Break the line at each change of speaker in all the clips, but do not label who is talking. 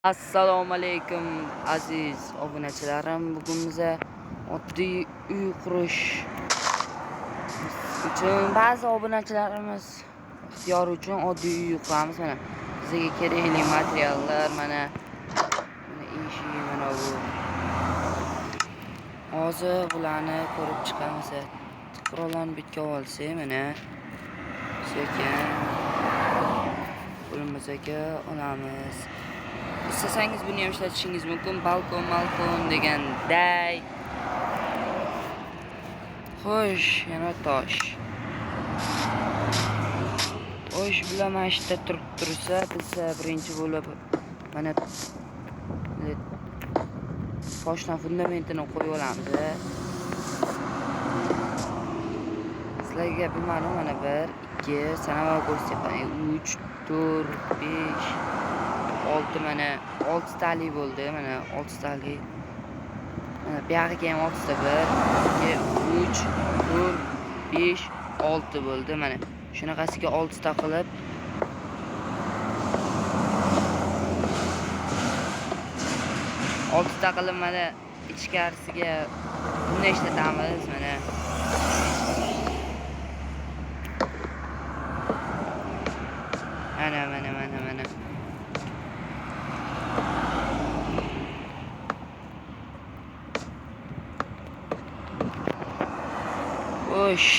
Assalomu alaykum aziz obunachilarim. Bugun biza oddiy uy qurish uchun ba'zi obunachilarimiz ixtiyori uchun oddiy uy quramiz. Mana bizga kerakli materiallar mana eshik, mana bu. Hozir bularni ko'rib chiqamiz. Qurollarni bitka olsak, mana sekin qo'limizga olamiz. İsterseniz bunu ham ishlatishingiz mumkin. Balkon deganday. Xo'sh, yana tosh. Tosh bilan mana ishda turib tursa, biz birinchi bo'lib mana toshdan fundamentini qo'yib olamiz. Sizlarga bilmadim, mana 1, 2, sanab ko'rsatyapman. 3, 4, 5, 6 mana 6 tali bo'ldi. Mana 6 tali. Mana bu yerga ham 6 ta 1, 2, 3, 4, 5, 6 bo'ldi. Mana shunaqasiga 6 ta qilib mana ichkarisiga bunday ishlatamiz. Mana Xo'sh.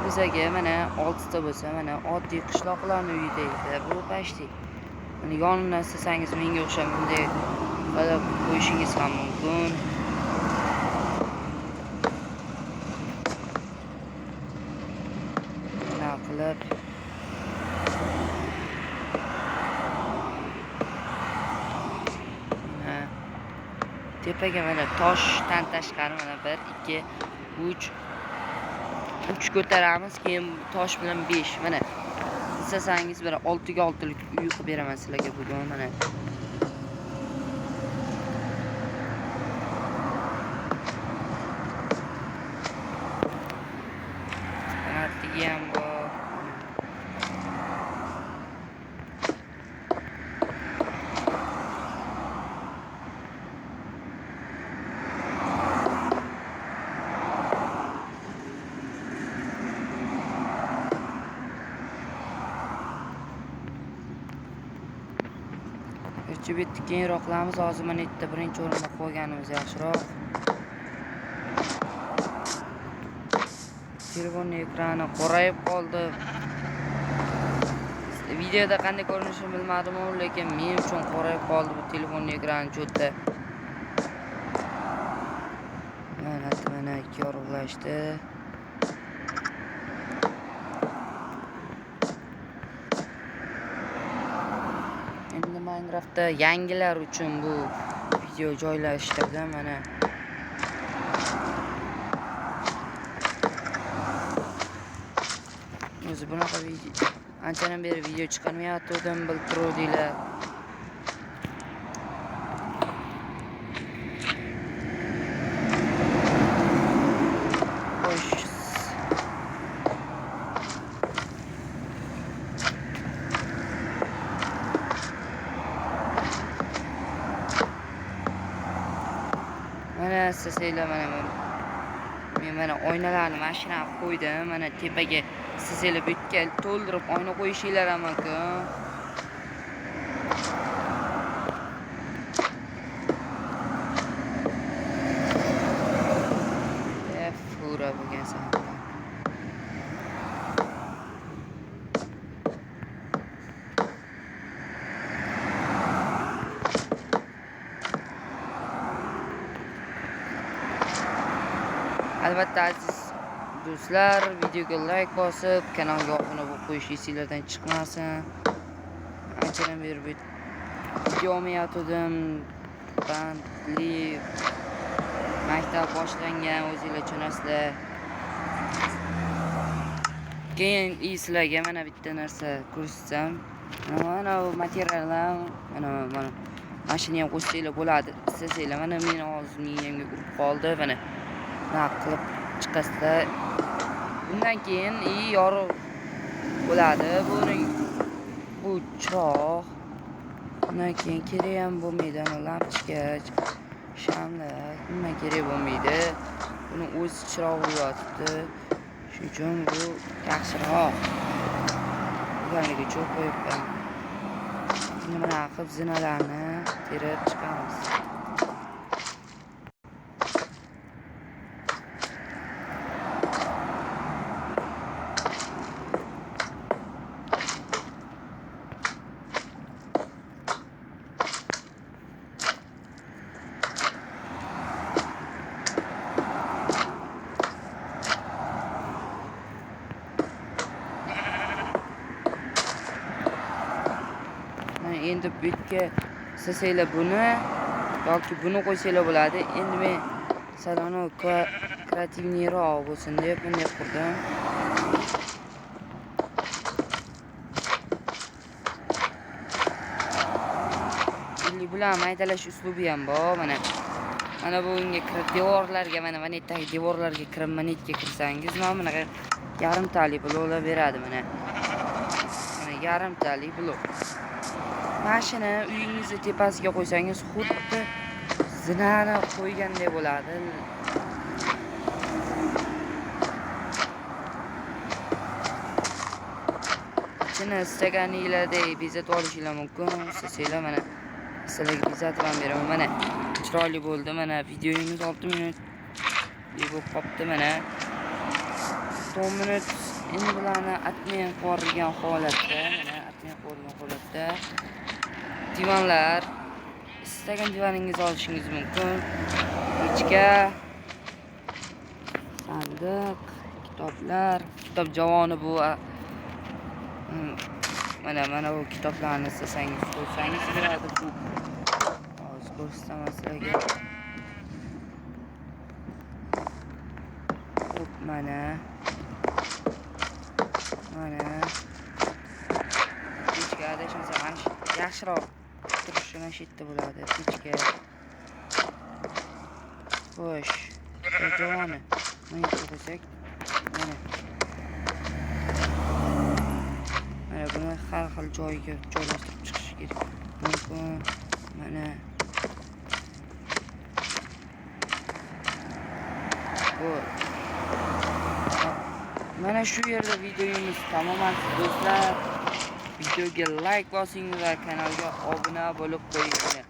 Bizaga mana 6 ta bo'lsa, mana oddiy qishloqlarning uyida edi. Bu pashti. Mana yonidan istasangiz menga o'xshab bunday qilib qo'yishingiz ham mumkin. Mana qilib tepaga mana toshdan tashqari mana 1, 2, 3 ko'taramiz, keyin tosh bilan 5. Mana istasangiz bir 6 ga 6 lik uy qilib beraman sizlarga bugun. Mana qanotigi ham bor. Bitta keyinroq qilamiz. Hozir mana bitta birinchi o'ringa qo'yganimiz yaxshiroq. Telefon ekrani qorayib qoldi. Videoda qanday ko'rinishini bilmadim, lekin men uchun qorayib qoldi bu telefon ekrani cho'tda. Mana ikki yorug'lashdi. Minecraftda yangilar uchun bu video joylashtirdim. Mana o'zi bunaqa video anchadan beri video chiqarmayotgandim, biltiruvdilar. Mana sizlar men oynalarni mashina qo'ydim. Mana tepaga sizlar bitga to'ldirib oyna qo'yishinglar ham mumkin. Fura bo'lgansan. Albatta aziz do'stlar, videoga like bosib, kanalga obuna bo'lib qo'yish esingizdan chiqmasin. Anchadan beri video olmayotgandim. Bandli maktab boshlangan, o'zingizlar tushunasizlar. Keyin sizlarga mana bitta narsa ko'rsatsam. Mana bu materiallar, mana mashina ham qo'shsanglar bo'ladi. Sizlar mana meni hozir miyamga urib qoldi. Mana qilib chiqasizlar. Bundan keyin yorug' bo'ladi. Bu chiroq Undan keyin kerak ham bo'lmaydi. Ana lampochka, shamlar, nima kerak bo'lmaydi. Buni o'z chirog'i yotibdi. Shuning uchun bu yaxshiroq. Ularga cho'p qo'yibman. Endi mana qilib zinalarni terib chiqamiz. Endi bu yerga istesanglar buni yoki buni qo'ysanglar bo'ladi. Endi men saloni kreativniyroq bo'lsin deb bunday qurdim. Illi bilan maydalash uslubi ham bor. Mana bunga devorlarga, mana vanetdagi devorlarga kirib, manetga kirsangiz, mana bunaqa yarimtali bloklar beradi mana. Mana yarimtali blok. Mashina uyingizni tepasiga qo'ysangiz, xuddi zinani qo'ygandek bo'ladi. Ichini istaganinglardek bezatib olishingiz mumkin. Sizlar mana sizlarga bezatib ham beraman. Mana chiroyli bo'ldi. Mana videoyimiz 6 minut bo'lib qopti mana. 10 minut endi bularni atmay qo'ygan holatda, mana atmay qo'ygan holatda divanlar, istagan divaningizni olishingiz mumkin. Ichga sandiq, kitoblar, kitob javoni bu. Mana bu kitoblarni istasangiz qo'ysangiz bo'ladi. Bu hozir ko'rsataman sizlarga. Hop, mana ichga adashmasa mana yaxshiroq turishi mana shu yerda bo'ladi. Ichga xo'sh, javoni mana qo'ysak, mana buni har xil joyga joylashtirib chiqish kerak. Mumkin mana bu. Mana shu yerda videomiz tamoman do'stlar. Videoga like bosing va kanalga obuna bo'lib qo'ying.